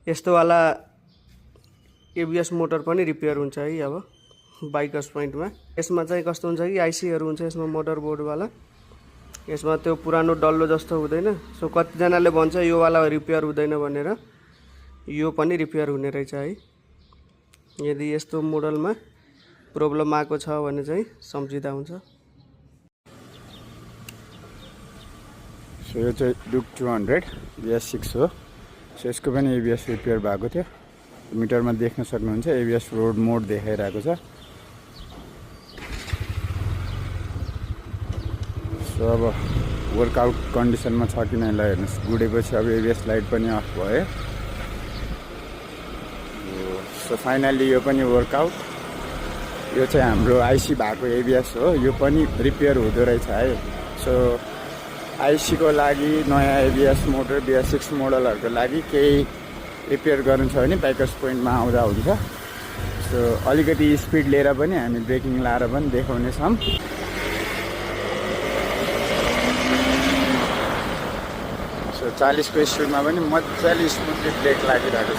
यस्तोवाला ABS motor पनि repair हुन्छ है अब बाइकर्स पोइन्टमा। यसमा चाहिँ कस्तो हुन्छ कि आइसीहरू हुन्छ यसमा मदरबोर्डवाला, यसमा त्यो पुरानो डल्लो जस्तो हुँदैन। सो कतिजनाले भन्छ यो वाला रिपेयर हुँदैन भनेर, यो पनि रिपेयर हुने रहेछ है। यदि यस्तो मोडलमा प्रब्लम आएको छ भने चाहिँ सम्झिँदा हुन्छ। सो यो चाहिँ डुक 200 BS6 हो। सो यसको पनि एबिएस रिपेयर भएको थियो। मिटरमा देख्न सक्नुहुन्छ एबिएस रोड मोड देखाइरहेको छ। सो अब वर्कआउट कन्डिसनमा छ कि नै ल हेर्नुहोस्। गुडेपछि अब एबिएस लाइट पनि अफ भयो। सो फाइनल्ली यो पनि वर्कआउट। यो चाहिँ हाम्रो आइसी भएको एबिएस हो, यो पनि रिपेयर हुँदो रहेछ है। सो आइसीको लागि नयाँ एबिएस मोटर BS6 मोडलहरूको लागि केही रिपेयर गर्नु छ भने बाइकर्स पोइन्टमा आउँदा हुन्छ। सो अलिकति स्पिड लिएर पनि हामी ब्रेकिङ लाएर पनि देखाउनेछौँ। सो 40 को स्पिडमा पनि मजाले स्मुथली ब्रेक लागिरहेको छ।